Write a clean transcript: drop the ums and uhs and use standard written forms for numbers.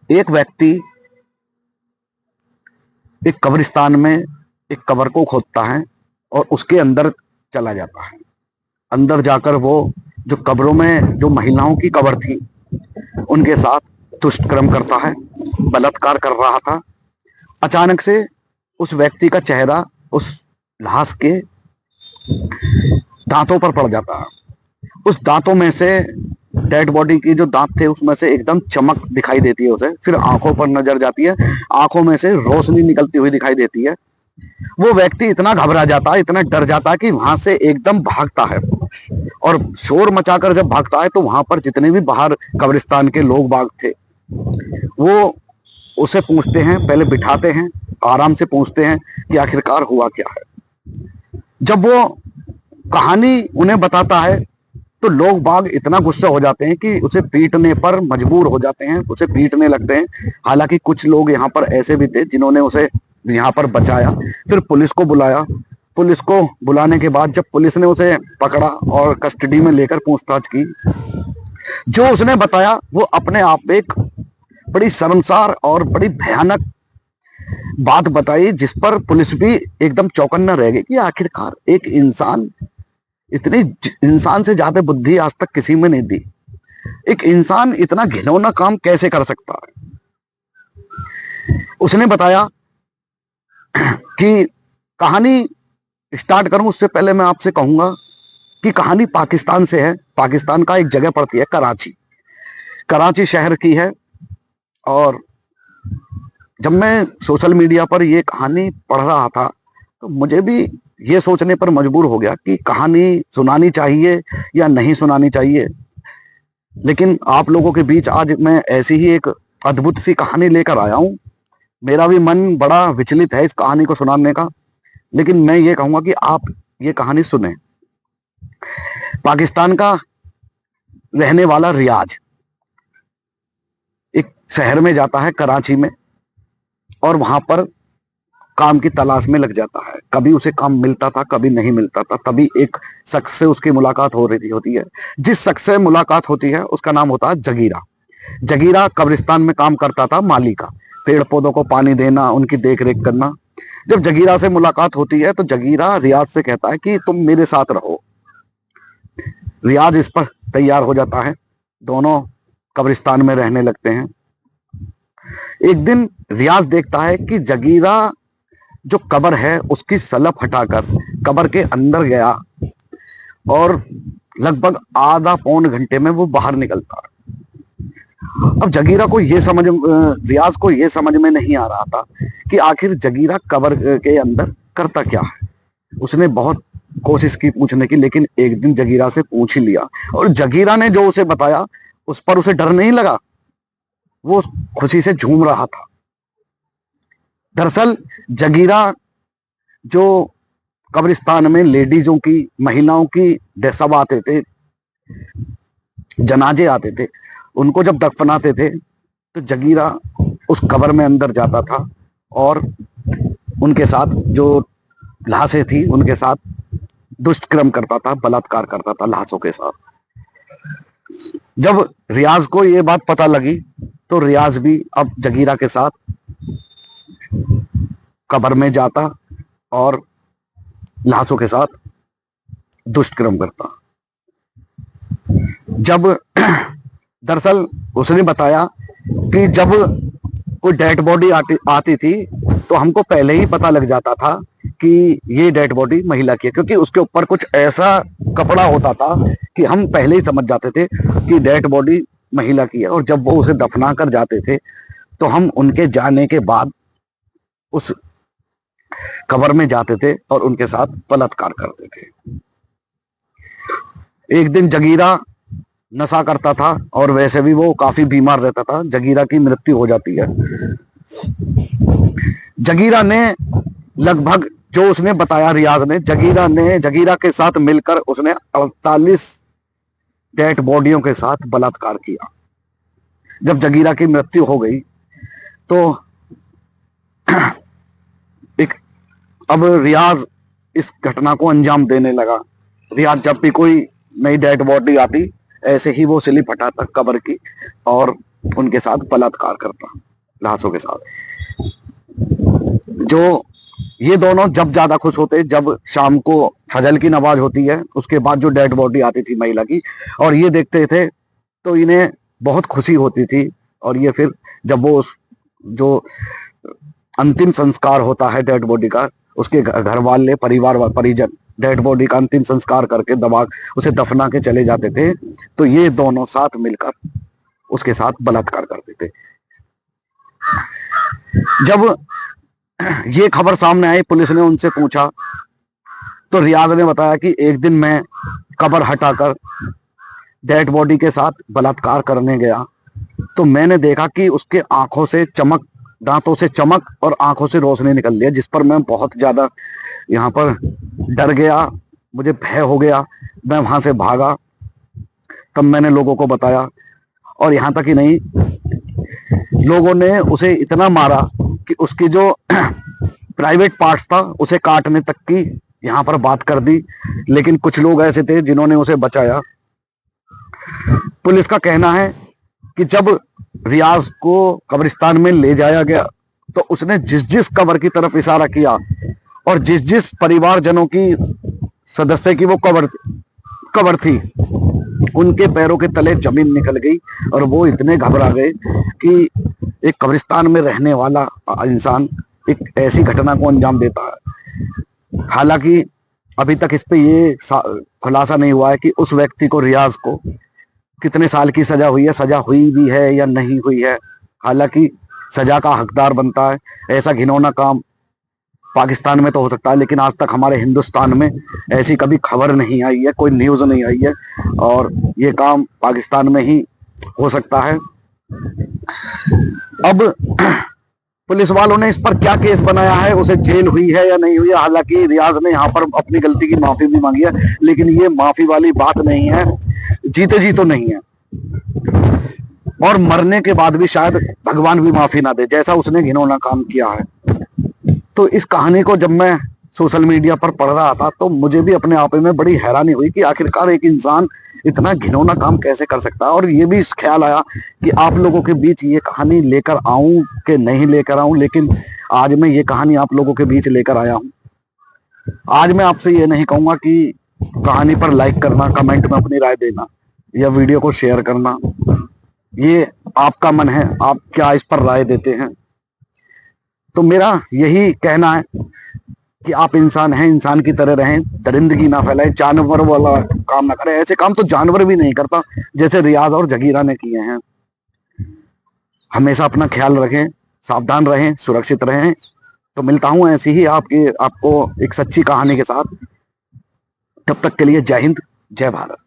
एक व्यक्ति एक कब्रिस्तान में एक कब्र को खोदता है और उसके अंदर चला जाता है। अंदर जाकर वो जो कब्रों में जो महिलाओं की कब्र थी उनके साथ दुष्कर्म करता है, बलात्कार कर रहा था। अचानक से उस व्यक्ति का चेहरा उस लाश के दांतों पर पड़ जाता है। उस दांतों में से, डेड बॉडी की जो दांत थे उसमें से एकदम चमक दिखाई देती है उसे। फिर आंखों पर नजर जाती है, आंखों में से रोशनी निकलती हुई दिखाई देती है। वो व्यक्ति इतना घबरा जाता है, इतना डर जाता है कि वहां से एकदम भागता है और शोर मचाकर जब भागता है तो वहां पर जितने भी बाहर कब्रिस्तान के लोग बाग थे वो उसे पूछते हैं, पहले बिठाते हैं, आराम से पूछते हैं कि आखिरकार हुआ क्या है। जब वो कहानी उन्हें बताता है तो लोग बाग इतना गुस्सा हो जाते हैं कि उसे पीटने पर मजबूर हो जाते हैं, उसे पीटने लगते हैं। हालांकि कुछ लोग यहाँ पर ऐसे भी थे जिन्होंने उसे यहाँ पर बचाया। फिर पुलिस को बुलाया। पुलिस को बुलाने के बाद जब पुलिस ने उसे पकड़ा और कस्टडी में लेकर पूछताछ की, जो उसने बताया वो अपने आप में एक बड़ी शर्मसार और बड़ी भयानक बात बताई, जिस पर पुलिस भी एकदम चौकन्ना रह गई कि आखिरकार एक इंसान, इतनी इंसान से ज्यादा बुद्धि आज तक किसी में नहीं दी। एक इंसान इतना घिनौना काम कैसे कर सकता है। उसने बताया कि कहानी स्टार्ट करूं उससे पहले मैं आपसे कहूंगा कि कहानी पाकिस्तान से है। पाकिस्तान का एक जगह पड़ती है कराची, कराची शहर की है। और जब मैं सोशल मीडिया पर ये कहानी पढ़ रहा था तो मुझे भी ये सोचने पर मजबूर हो गया कि कहानी सुनानी चाहिए या नहीं सुनानी चाहिए। लेकिन आप लोगों के बीच आज मैं ऐसी ही एक अद्भुत सी कहानी लेकर आया हूं। मेरा भी मन बड़ा विचलित है इस कहानी को सुनाने का, लेकिन मैं ये कहूंगा कि आप ये कहानी सुने। पाकिस्तान का रहने वाला रियाज एक शहर में जाता है कराची में, और वहां पर काम की तलाश में लग जाता है। कभी उसे काम मिलता था, कभी नहीं मिलता था। तभी एक शख्स से उसकी मुलाकात हो रही होती है। जिस शख्स से मुलाकात होती है उसका नाम होता है जगीरा। जगीरा कब्रिस्तान में काम करता था, माली का, पेड़ पौधों को पानी देना, उनकी देख रेख करना। जब जगीरा से मुलाकात होती है तो जगीरा रियाज से कहता है कि तुम मेरे साथ रहो। रियाज इस पर तैयार हो जाता है, दोनों कब्रिस्तान में रहने लगते हैं। एक दिन रियाज देखता है कि जगीरा जो कब्र है उसकी सलप हटाकर कब्र के अंदर गया और लगभग आधा पौन घंटे में वो बाहर निकलता है। अब जगीरा को ये समझ, रियाज को ये समझ में नहीं आ रहा था कि आखिर जगीरा कब्र के अंदर करता क्या है। उसने बहुत कोशिश की पूछने की, लेकिन एक दिन जगीरा से पूछ ही लिया और जगीरा ने जो उसे बताया उस पर उसे डर नहीं लगा, वो खुशी से झूम रहा था। दरअसल जगीरा जो कब्रिस्तान में लेडीजों की, महिलाओं की सब आते थे, जनाजे आते थे, उनको जब दफनाते थे तो जगीरा उस कब्र में अंदर जाता था और उनके साथ जो लाशें थी उनके साथ दुष्कर्म करता था, बलात्कार करता था लाशों के साथ। जब रियाज को ये बात पता लगी तो रियाज भी अब जगीरा के साथ कब्र में जाता और लाशों के साथ दुष्कर्म करता। जब दरअसल उसने बताया कि जब कोई डेड बॉडी आती थी तो हमको पहले ही पता लग जाता था कि ये डेड बॉडी महिला की है, क्योंकि उसके ऊपर कुछ ऐसा कपड़ा होता था कि हम पहले ही समझ जाते थे कि डेड बॉडी महिला की है। और जब वो उसे दफना कर जाते थे तो हम उनके जाने के बाद उस कब्र में जाते थे और उनके साथ बलात्कार करते थे। एक दिन जगीरा नशा करता था और वैसे भी वो काफी बीमार रहता था। जगीरा की मृत्यु हो जाती है। जगीरा ने लगभग, जो उसने बताया रियाज ने, जगीरा के साथ मिलकर उसने 48 डेड बॉडियों के साथ बलात्कार किया। जब जगीरा की मृत्यु हो गई तो अब रियाज इस घटना को अंजाम देने लगा। जब भी कोई नई डेड बॉडी आती ऐसे ही वो स्लिप हटाता कब्र की और उनके साथ बलात्कार करता, लाशों के साथ। जो ये दोनों जब ज्यादा खुश होते, जब शाम को फजल की नमाज होती है, उसके बाद जो डेड बॉडी आती थी महिला की, और ये देखते थे, तो इन्हें बहुत खुशी होती थी। और ये फिर जब वो जो अंतिम संस्कार होता है डेड बॉडी का, उसके घर वाले, परिवार परिजन डेड बॉडी का अंतिम संस्कार करके दबा उसे दफना के चले जाते थे, तो ये दोनों साथ मिलकर उसके साथ बलात्कार करते थे। जब ये खबर सामने आई, पुलिस ने उनसे पूछा, तो रियाज ने बताया कि एक दिन मैं कब्र हटाकर डेड बॉडी के साथ बलात्कार करने गया, तो मैंने देखा कि उसके आंखों से चमक, दांतों से चमक और आंखों से रोशनी निकल लिया, जिस पर मैं बहुत ज्यादा यहाँ पर डर गया, मुझे भय हो गया। मैं वहां से भागा, तब मैंने लोगों को बताया, और यहाँ तक ही नहीं, लोगों ने उसे इतना मारा कि उसकी जो प्राइवेट पार्ट्स था उसे काटने तक की यहाँ पर बात कर दी। लेकिन कुछ लोग ऐसे थे जिन्होंने उसे बचाया। पुलिस का कहना है कि जब रियाज को कब्रिस्तान में ले जाया गया, तो उसने जिस जिस कब्र की तरफ इशारा किया और जिस जिस परिवारजनों की सदस्य की वो कब्र थी, उनके पैरों के तले जमीन निकल गई, और वो इतने घबरा गए कि एक कब्रिस्तान में रहने वाला इंसान एक ऐसी घटना को अंजाम देता है। हालांकि अभी तक इस पे ये खुलासा नहीं हुआ है कि उस व्यक्ति को, रियाज को, कितने साल की सजा हुई है, सजा हुई भी है या नहीं हुई है। हालांकि सजा का हकदार बनता है। ऐसा घिनौना काम पाकिस्तान में तो हो सकता है, लेकिन आज तक हमारे हिंदुस्तान में ऐसी कभी खबर नहीं आई है, कोई न्यूज़ नहीं आई है, और ये काम पाकिस्तान में ही हो सकता है। अब पुलिस वालों ने इस पर क्या केस बनाया है, उसे जेल हुई है या नहीं हुई है। हालांकि रियाज ने यहाँ पर अपनी गलती की माफी भी मांगी है, लेकिन ये माफी वाली बात नहीं है, जीते जी तो नहीं है, और मरने के बाद भी शायद भगवान भी माफी ना दे, जैसा उसने घिनौना काम किया है। तो इस कहानी को जब मैं सोशल मीडिया पर पढ़ रहा था, तो मुझे भी अपने आप में बड़ी हैरानी हुई कि आखिरकार एक इंसान इतना घिनौना काम कैसे कर सकता है। और ये भी ख्याल आया कि आप लोगों के बीच ये कहानी लेकर आऊं कि नहीं लेकर आऊं, लेकिन आज मैं ये कहानी आप लोगों के बीच लेकर आया हूं। आज मैं आपसे ये नहीं कहूंगा कि कहानी पर लाइक करना, कमेंट में अपनी राय देना या वीडियो को शेयर करना, ये आपका मन है, आप क्या इस पर राय देते हैं। तो मेरा यही कहना है कि आप इंसान हैं, इंसान की तरह रहें, दरिंदगी ना फैलाएं, जानवर वाला काम ना करें। ऐसे काम तो जानवर भी नहीं करता जैसे रियाज और जगीरा ने किए हैं। हमेशा अपना ख्याल रखें, सावधान रहें, सुरक्षित रहें। तो मिलता हूं ऐसी ही आपको एक सच्ची कहानी के साथ। तब तक के लिए जय हिंद, जय भारत।